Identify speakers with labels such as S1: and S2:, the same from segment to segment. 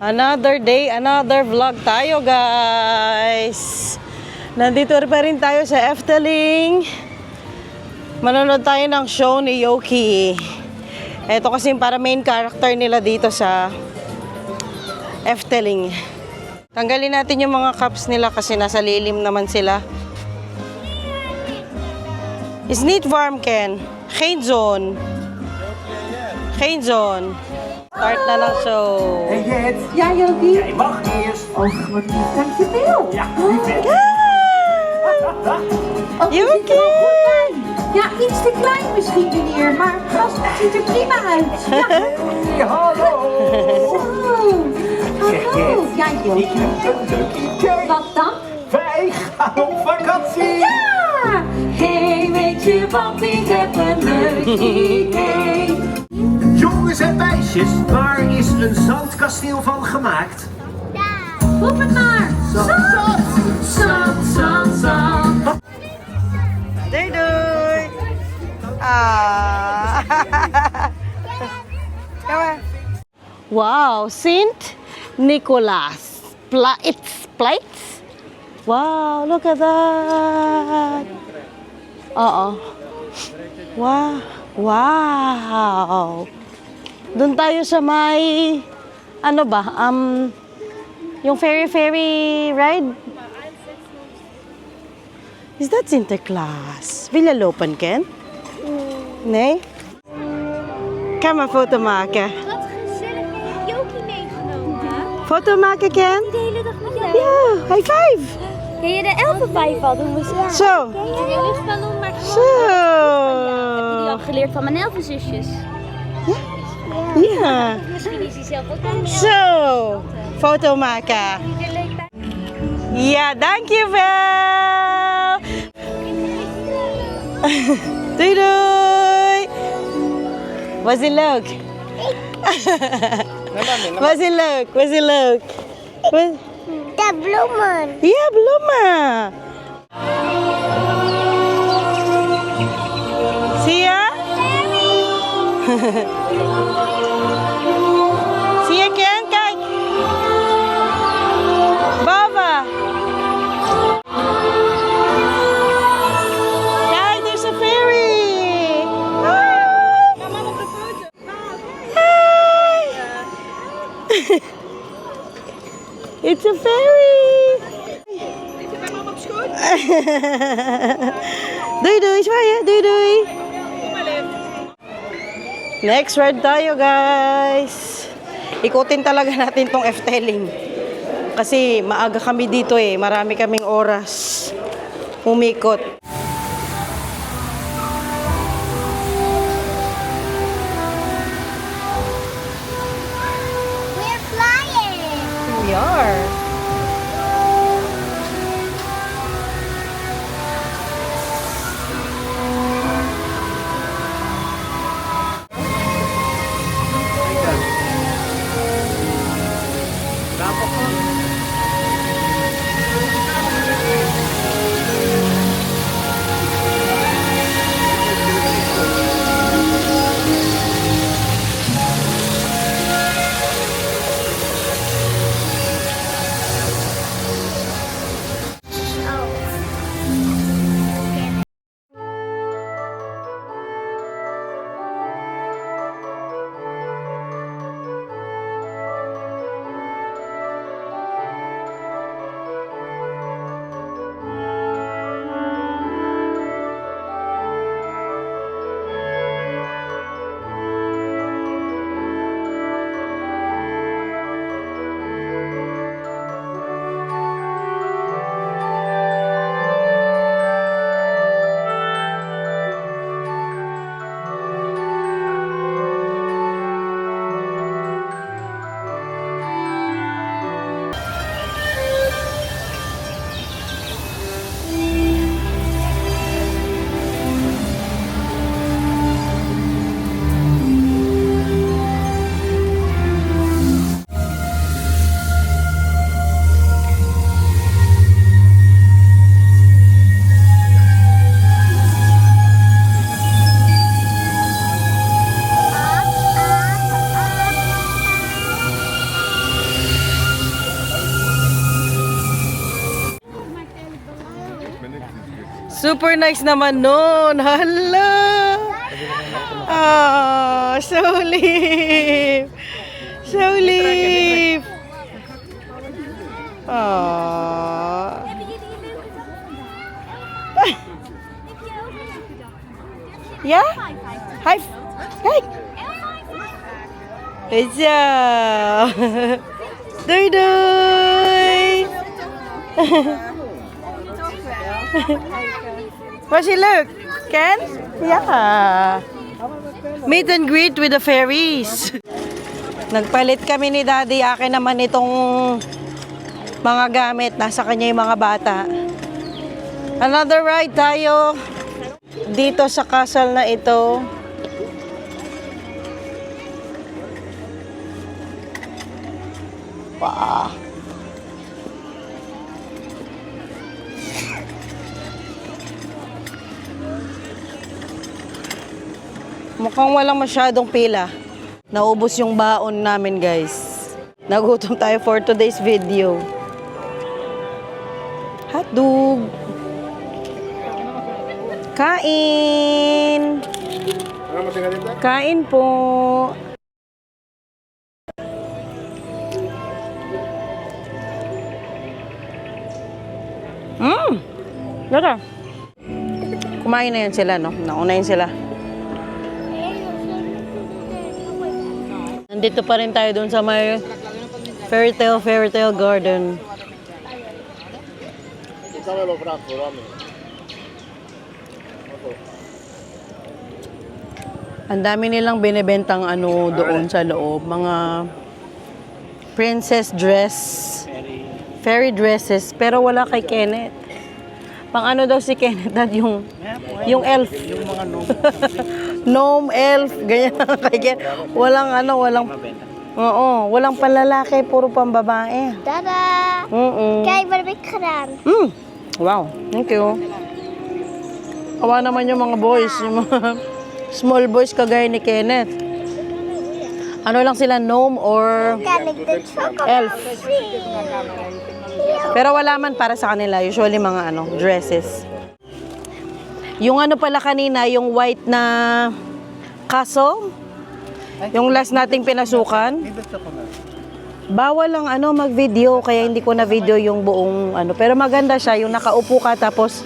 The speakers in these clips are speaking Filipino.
S1: Another day, another vlog tayo, guys. Nandito pa rin tayo sa Efteling. Manonood tayo ng show ni Yoki. Ito kasi para main character nila dito sa Efteling. Tanggalin natin yung mga cups nila kasi nasa lilim naman sila. Is niet warm, Ken? Geen zon. Geen zon. Start na ng show.
S2: En Jet,
S3: Ja, Jokie.
S2: jij mag eerst.
S3: Oh, wat lief. Dankjewel.
S2: Ja, lief.
S3: Oh, je
S1: Jokie.
S3: ziet er wel goed bij. Ja, iets te klein misschien, meneer. Maar het ziet er prima uit. Ja.
S2: Hey, hallo.
S3: Zo. Hallo. Ja,
S2: Ik
S3: Jokie.
S2: heb een leuk idee.
S3: Wat dan?
S2: Wij gaan op vakantie.
S3: Ja! Hey, weet je wat? Ik heb een leuk idee.
S2: Jongens en meisjes, waar is een zandkasteel van gemaakt?
S3: Roep het maar. Zand. Zand, zand, zand.
S1: Doei doei. Ah. Come on. Wow, Saint Nicholas plates. Wow, look at that. Wow. Wow. Doon tayo sa may ano ba? Yung ferry ride. Is that Sinterklaas? Wil je lopen, Ken? Nee? Ga maar foto maken.
S4: Wat gezellig, heb je Jokie meegenomen?
S1: Foto maken, Ken?
S4: De hele dag met jou.
S1: Ja, high five.
S4: Ken je de elfenvijf al doen? Ja.
S1: Zo.
S4: Ken je de luchtballon, maar
S1: Zo.
S4: gewoon... Heb je die al geleerd van mijn elfenzusjes?
S1: Ja.
S4: Misschien is hij zelf ook wel een
S1: Zo. Foto maken.
S4: die er leuk bij.
S1: Ja, dankjewel. Doei doei. Was het leuk? Was het leuk? Was het leuk?
S4: De bloemen.
S1: Ja, bloemen. Zie je? Zie je, Ken? Kijk. Boven. Kijk, er is een ferry. Hi. Kom maar op de foto. Hi. It's a ferry. Ik zit bij mama op schoot. Doei doei, zwaaien. Doei doei. Next ride tayo, guys. Ikutin talaga natin tong Efteling. Kasi maaga kami dito eh. Marami kaming oras umikot.
S4: We're flying.
S1: We are. Super nice naman nun. Hala! Ah, so lief. So lief. Ah. Yeah? Hi. Hi. Good job. Doy doy. What's she look? Ken? Yeah. Meet and greet with the fairies. Nagpalit kami ni Daddy. Akin naman itong mga gamit. Nasa kanya yung mga bata. Another ride tayo dito sa castle na ito. Wow. Mukhang walang masyadong pila. Naubos yung baon namin, guys. Nagutom tayo for today's video. Hotdog. Kain. Kain po. Lata. Kumain na yan sila, no? Nauna yun sila. Nandito pa rin tayo dun sa may fairy tale garden. Ang dami nilang binibentang ano doon sa loob. Mga princess dress. Fairy dresses. Pero wala kay Kenneth. Pang ano daw si Kenneth at yung elf.
S2: Yung mga
S1: Gnome, elf, ganyan kay Kenneth. Walang ano, walang... Oo, walang panlalaki, puro pambabae.
S4: Tada! Kijk, waar heb ik gedaan?
S1: Wow, thank you. Kawa naman yung mga boys, yung mga small boys kagaya ni Kenneth. Ano lang sila, gnome or
S4: Kan ik dit chocolade
S1: elf.
S4: zien?
S1: Pero wala man para sa kanila, usually mga ano, dresses. Yung ano pala kanina, yung white na castle, yung last nating pinasukan, bawal lang ano mag-video, kaya hindi ko na video yung buong ano. Pero maganda siya, yung nakaupo ka tapos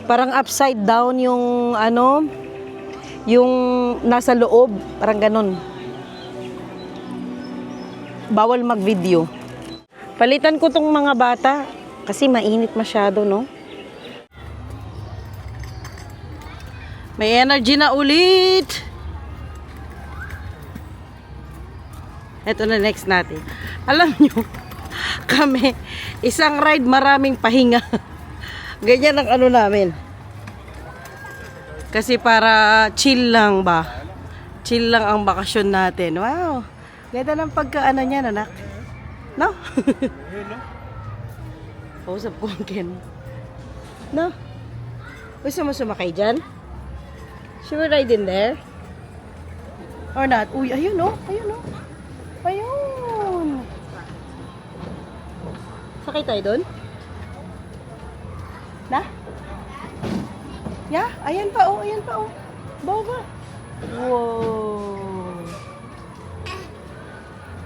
S1: parang upside down yung ano, yung nasa loob, parang ganun. Bawal mag-video. Palitan ko tong mga bata kasi mainit masyado, no? May energy na ulit. Ito na next natin. Alam nyo, kami, isang ride maraming pahinga. Ganyan ang ano namin. Kasi para chill lang ba? Chill lang ang bakasyon natin. Wow. Ganda ng pagkaano niyan, anak. No? Pausap ko ang Ken. No? Gusto mo sumakay dyan? Should we ride in there? Or not? Uy, ayun o. Ayun o. Ayun. Sakay tayo doon? Na? Yeah? Ayan pa o. Ayan pa o. Baba. Wow.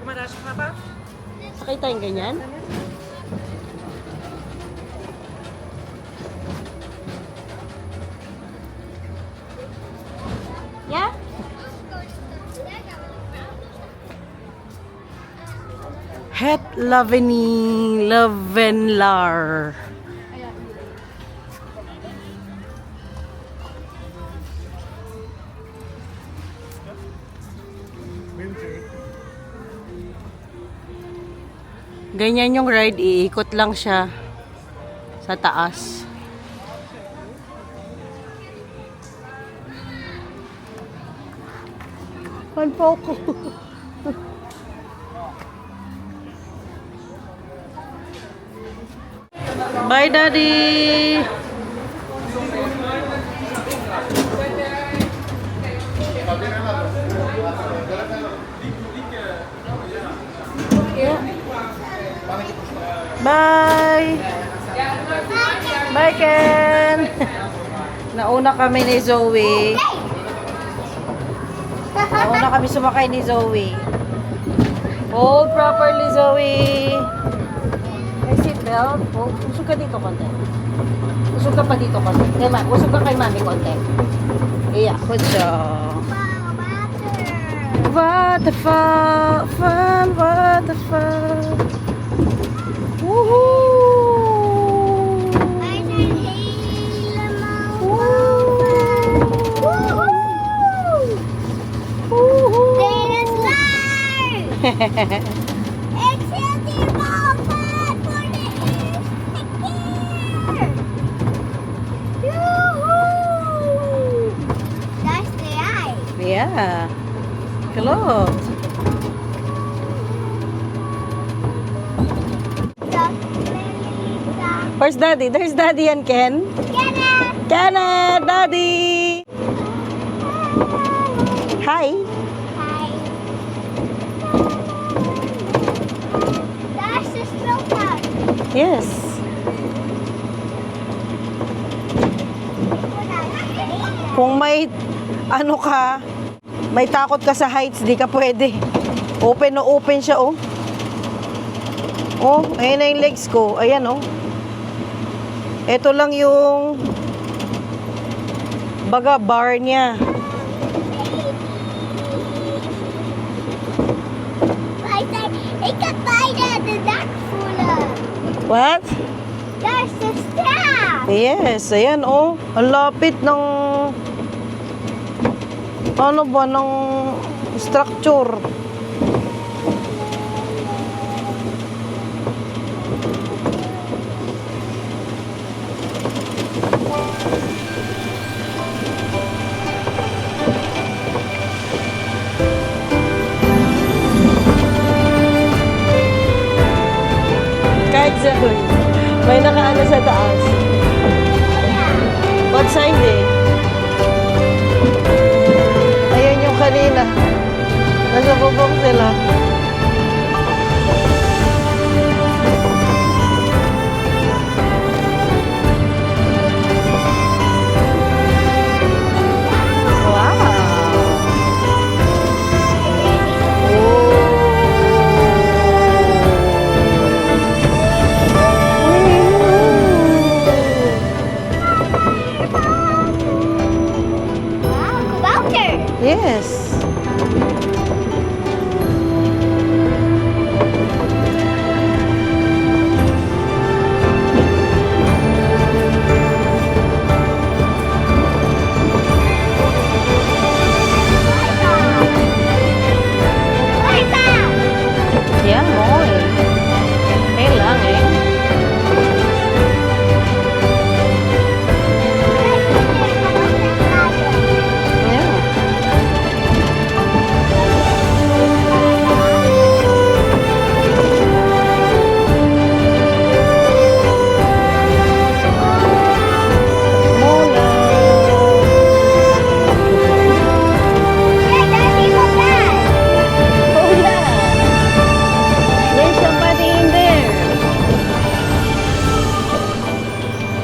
S1: Kumaras ka ba? Sakay tayong ganyan? Yeah? Het Lavenlar. Ganyan yung ride, iikot lang siya sa taas. Panpo ko. Bye, Daddy! Bye! Bye, Ken! Nauna kami ni Zoe. Nauna kami sumakay ni Zoe. Hold properly, Zoe. May seatbelt. Oh, usog ka dito konti. Usog ka pa dito konti. Usog ka kay mami konti. Yeah, good job. What the fuck? Fun, what the fuck? Woohoo! Yeah. Close. Where's Daddy? There's Daddy and Ken. Kenneth, Daddy. Hi. Yes. Kung may ano ka, may takot ka sa heights, di ka pwede. Open na open siya, oh. Oh, ayan na yung legs ko. Ayan, oh. Ito lang yung baga bar niya. What?
S4: There's the staff.
S1: Yes, ayan, oh. Ang lapit ng ano ba, ng structure. Kahit sa may nakaano sa taas. What side eh? Ayun yung kanina. Nasa bubong sila. Yes. Yeah, boy. Okay lang eh. Yeah.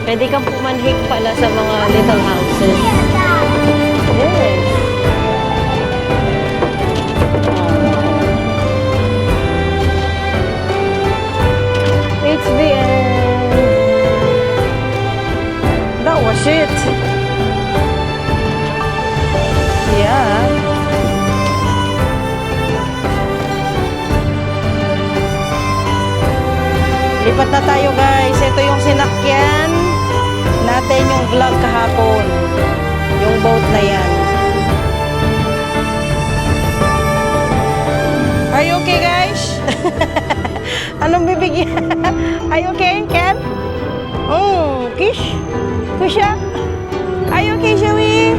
S1: Pwede kang pumanhik pala sa mga little houses. Yes. It's the end. That was it. Yeah. Lipat na tayo guys. Ito yung sinakyan natin yung vlog kahapon. Yung boat na yan. Are you okay guys? Anong bibigyan? Are you okay, Ken? Kish? Kusha? Are you okay, Joey?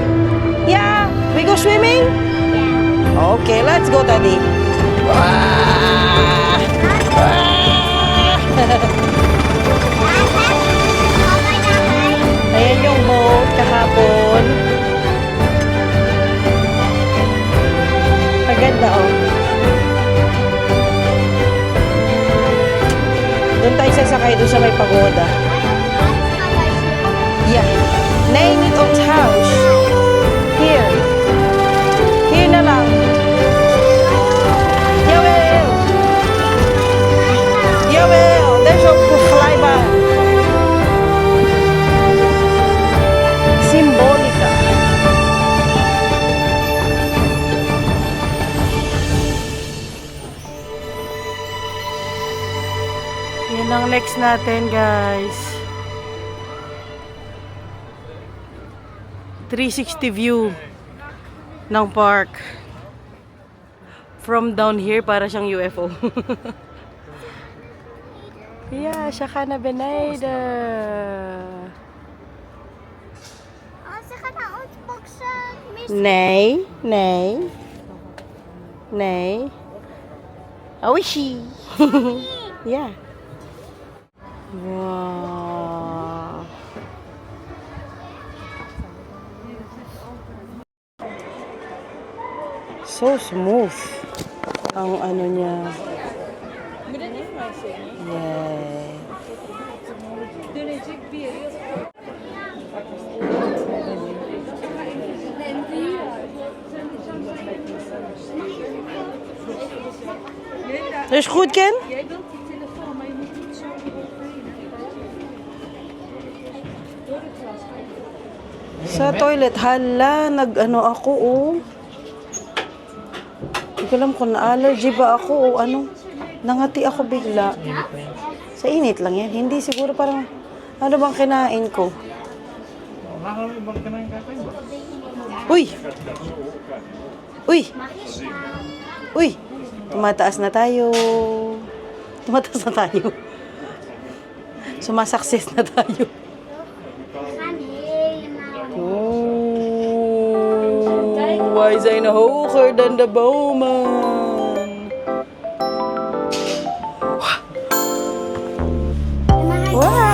S1: Yeah? We go swimming? Yeah. Okay, let's go, Daddy. Ayan yung boat kahapon. Maganda, oh. Doon tayo sasakay doon sa may pagoda. Yeah. Name it on house. Here. Here na lang. Jawel. Jawel. There's a flyban. Simbolika. Yan ang next natin, guys. 360 view ng park. From down here, para siyang UFO. Yeah, siya ka na Benayda. Nee, nee. Nee. Oishi. Yeah. Wow. So smooth ang ano niya. Yay. Is goed, Ken? Sa toilet, hala, nag-ano ako, oh. Hindi ko alam kung na-allergy ba ako o ano. Nangati ako bigla. Sa init lang yan. Hindi siguro parang, ano bang kinain ko? Uy! Uy! Uy! Tumataas na tayo. Tumataas na tayo. Sumasakses na tayo. Wij zijn hoger dan de bomen. Wow.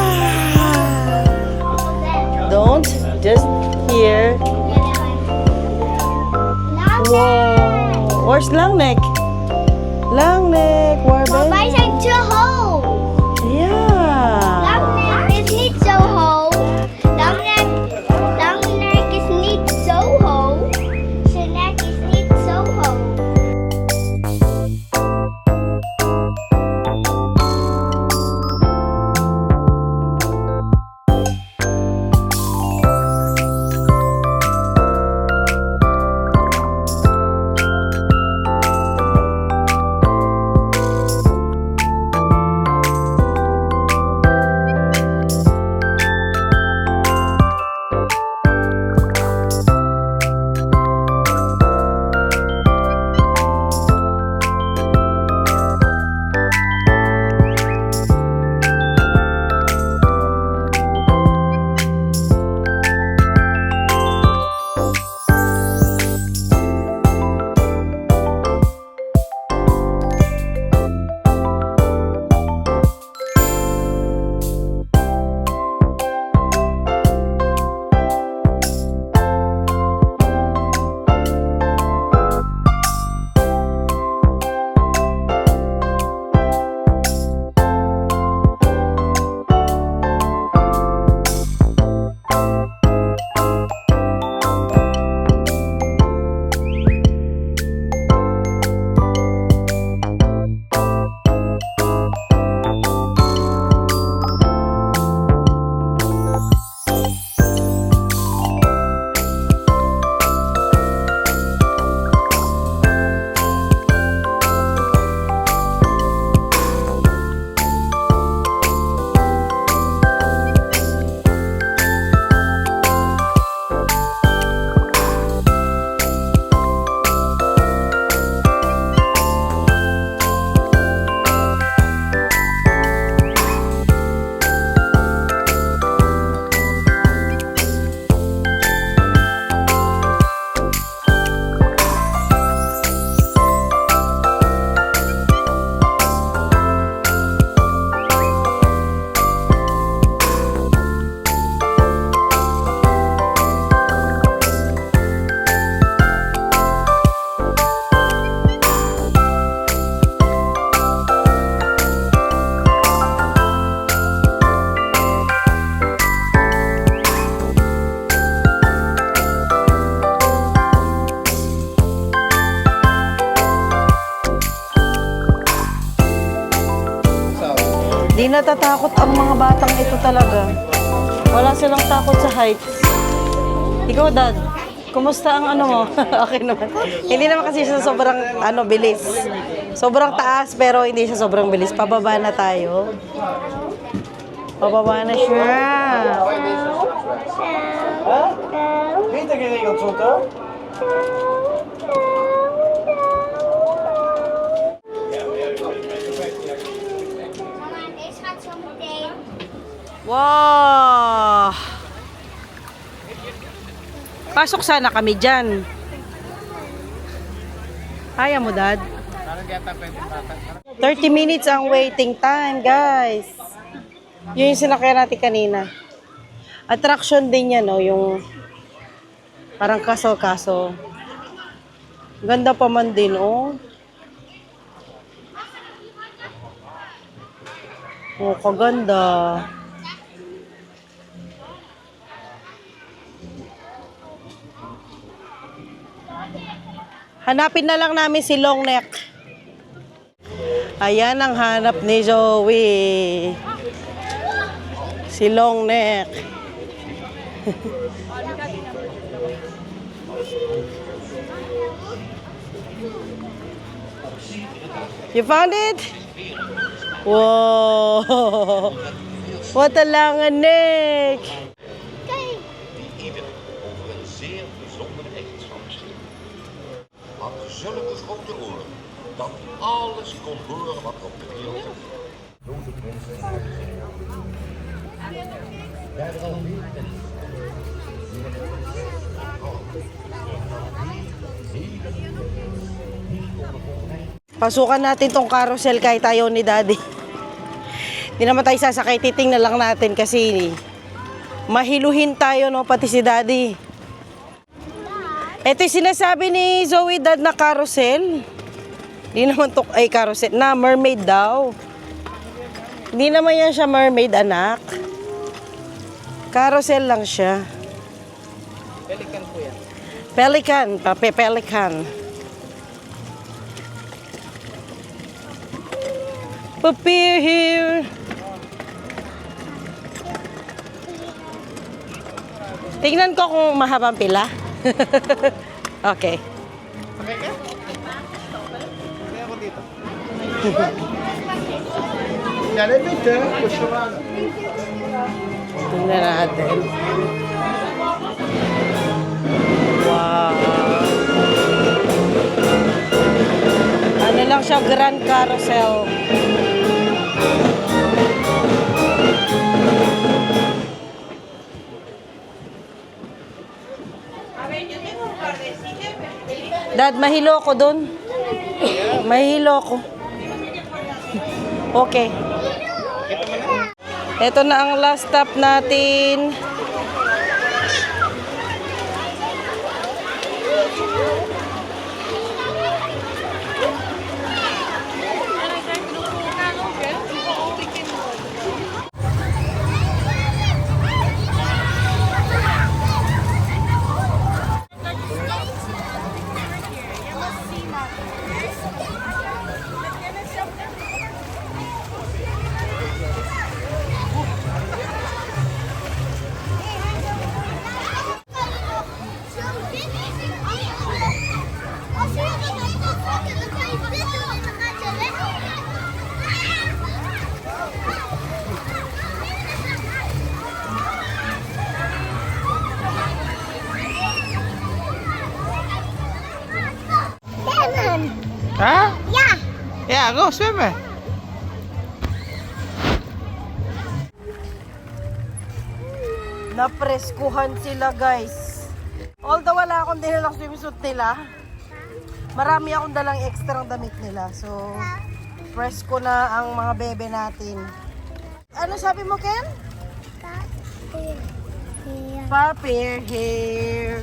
S1: Don't just here. Wow. Where's Langnek? Langnek, waar ben
S5: Wij
S1: je?
S5: zijn te hoog.
S1: Ja.
S5: Langnek is niet zo hoog. Langnek is niet zo hoog. Zijn nek is niet zo hoog.
S1: Di natatakot ang mga batang ito talaga. Wala silang takot sa heights. Ikaw, Dad, kumusta ang ano mo? Okay naman. Hindi naman kasi siya sobrang bilis. Sobrang taas pero hindi siya sobrang bilis. Pababa na tayo. Pababa na siya.
S5: Mama, deze gaat zo meteen.
S1: Wow! Pasok sana kami dyan. Kaya mo, Dad? 30 minutes ang waiting time, guys. Yun yung sinakyan natin kanina. Attraction din yan, no? Yung parang castle-castle. Ganda pa man din, oh. Oh, kaganda. Hanapin na lang namin si Long Neck. Ayan ang hanap ni Zoe. Si Long Neck. You found it? Wow! Wat een lange nek!
S6: Ieder over een zeer bijzondere eigenschap beschikte. Had zulke grote oren dat hij alles kon horen wat er op de wereld gebeurde.
S1: Pasukan natin tong carousel kahit ayaw ni Daddy. Hindi naman tayo sasakay, titingnan lang natin kasi mahiluhin tayo, no, pati si Daddy. Ito yung sinasabi ni Zoe, Dad, na carousel. Hindi naman to, ay carousel, na mermaid daw. Hindi naman yan siya mermaid, anak. Carousel lang siya.
S7: Pelican po yan.
S1: Pelican, pelican. Appear here. Tingnan ko kung mahabang pila. Okay.
S7: Okay ka? Okay ako dito.
S2: Ja, dat weet je. Push hem aan.
S1: Tingnan natin. Wow. Ano lang siya, Grand Carousel. Dad, mahilo ko dun. Mahilo ko. Okay. Ito na ang last stop natin.
S7: Ha? Yeah. Yeah, go swim eh.
S1: Napreskuhan sila, guys. Although wala akong dinalang swimsuit nila, marami akong dalang extra damit nila. So, presko na ang mga bebe natin. Ano sabi mo, Ken? Papier here.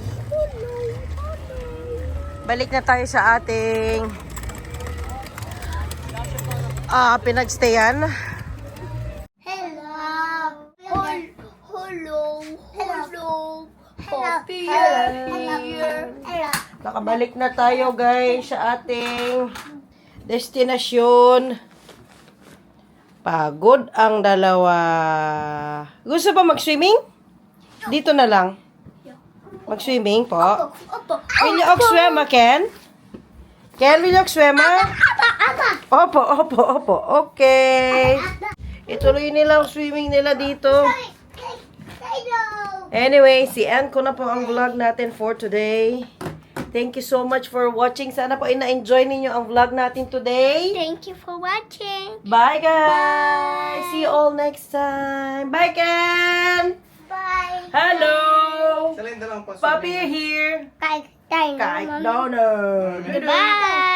S1: Balik na tayo sa ating pinagstayan.
S5: Hello. Hello. Hello. Poppy here.
S1: Nakabalik na tayo, guys, sa ating destinasyon. Pagod ang dalawa. Gusto pa mag-swimming? Dito na lang. Mag-swimming po.
S5: Opo.
S1: Will you swim, Ken? Ken, will you swim? Opo, opo, opo. Okay. Ituloy nila ang swimming nila dito. Anyway, si Ann ko na po ang vlog natin for today. Thank you so much for watching. Sana po ina-enjoy ninyo ang vlog natin today.
S5: Thank you for watching.
S1: Bye, guys! See you all next time. Bye, Ken!
S5: Bye.
S1: Hello!
S7: Salinda lang po.
S1: Papi here.
S5: Kay
S1: Kite Donor.
S5: Bye.